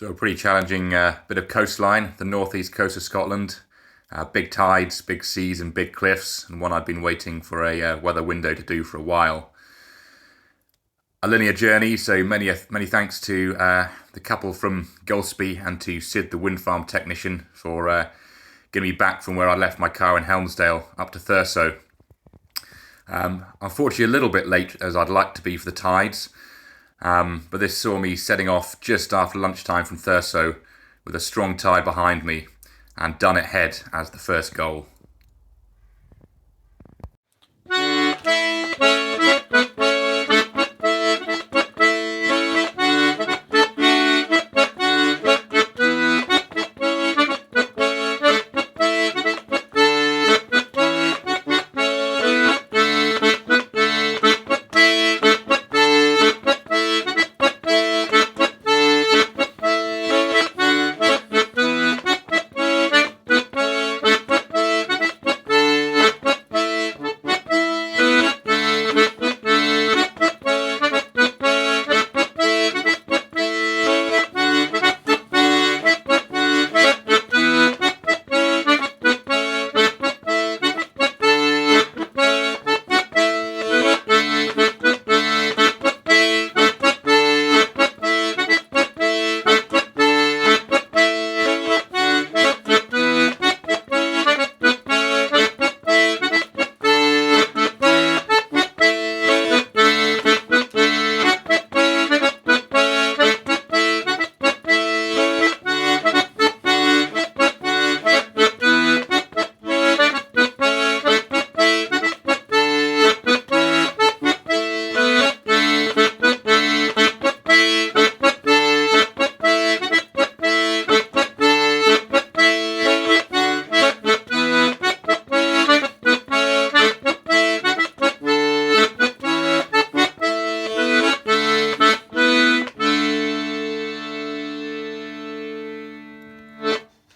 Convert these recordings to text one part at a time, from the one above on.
So a pretty challenging bit of coastline, the northeast coast of Scotland. Big tides, big seas and big cliffs, and one I'd been waiting for a weather window to do for a while. A linear journey, so many thanks to the couple from Gulspie and to Sid, the wind farm technician, for getting me back from where I left my car in Helmsdale up to Thurso. Unfortunately, a little bit late as I'd like to be for the tides. But this saw me setting off just after lunchtime from Thurso with a strong tide behind me and Done It Head as the first goal.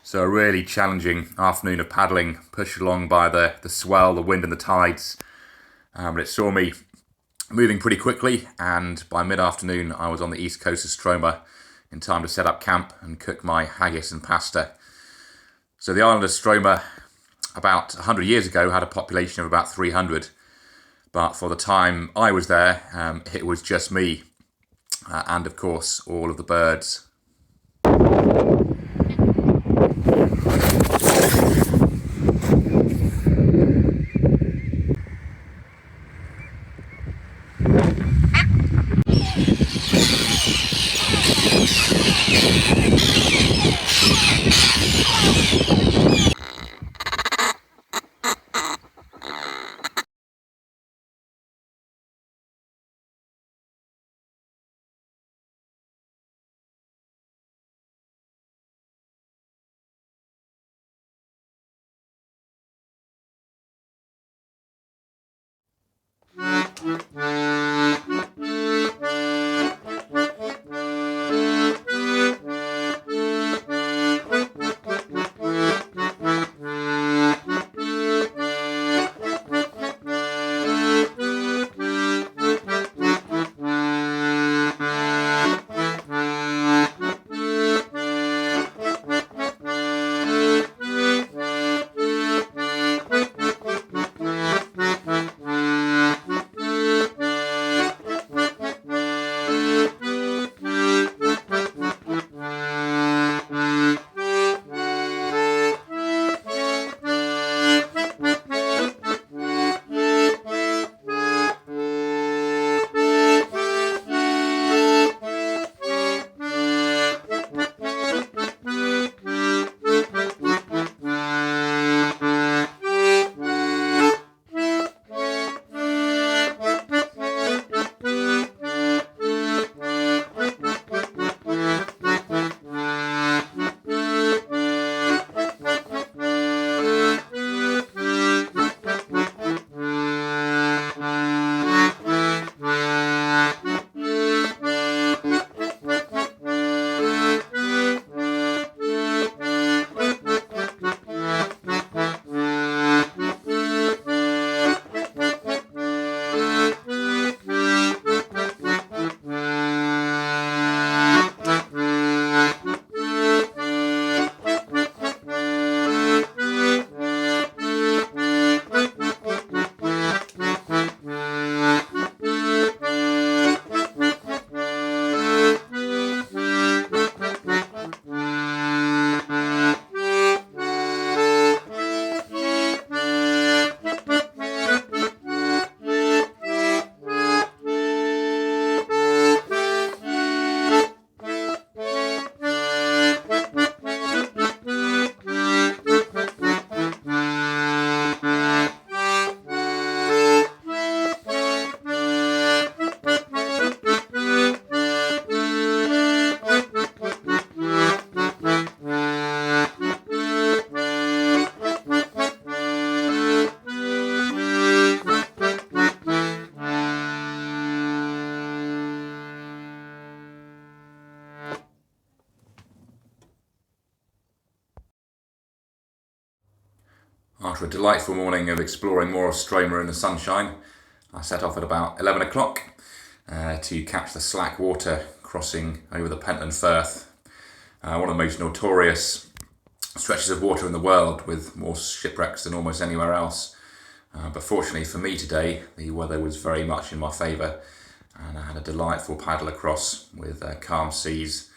So a really challenging afternoon of paddling, pushed along by the swell, the wind and the tides. But it saw me moving pretty quickly, and by mid-afternoon I was on the east coast of Stroma in time to set up camp and cook my haggis and pasta. So the island of Stroma about 100 years ago had a population of about 300, but for the time I was there it was just me and of course all of the birds. After a delightful morning of exploring more of Stroma in the sunshine, I set off at about 11 o'clock to catch the slack water crossing over the Pentland Firth, one of the most notorious stretches of water in the world, with more shipwrecks than almost anywhere else. But fortunately for me today, the weather was very much in my favour, and I had a delightful paddle across with calm seas,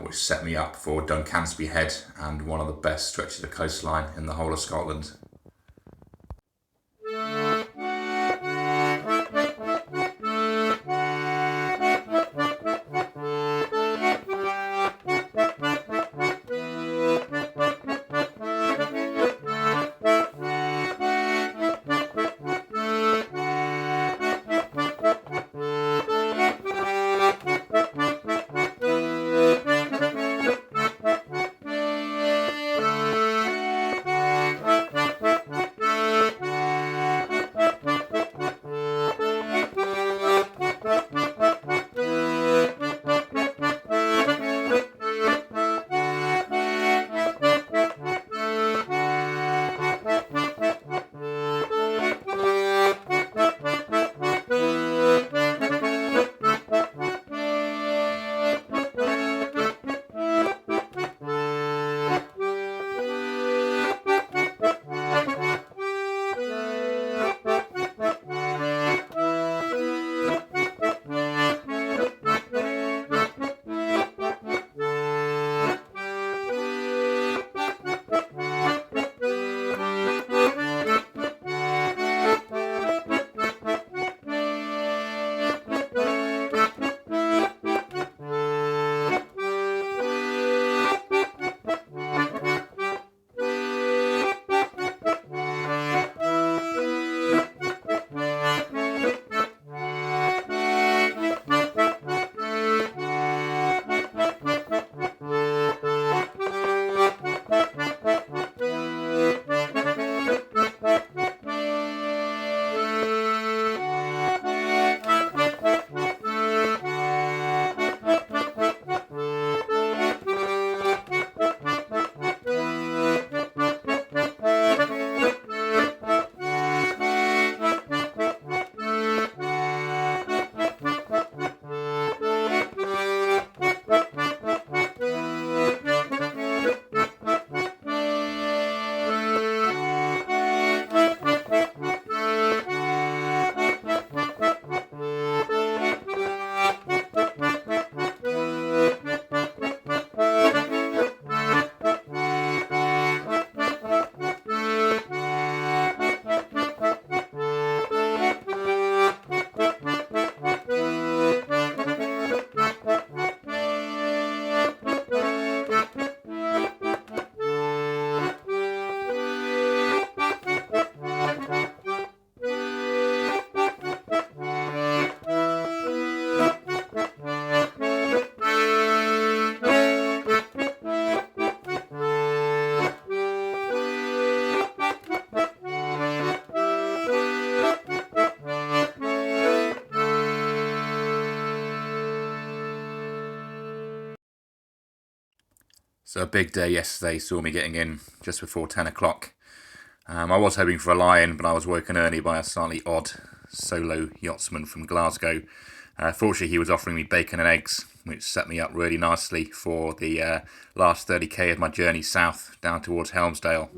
which set me up for Duncansby Head and one of the best stretches of coastline in the whole of Scotland. So a big day yesterday saw me getting in just before 10 o'clock. I was hoping for a lie-in, but I was woken early by a slightly odd solo yachtsman from Glasgow. Fortunately, he was offering me bacon and eggs, which set me up really nicely for the last 30k of my journey south down towards Helmsdale.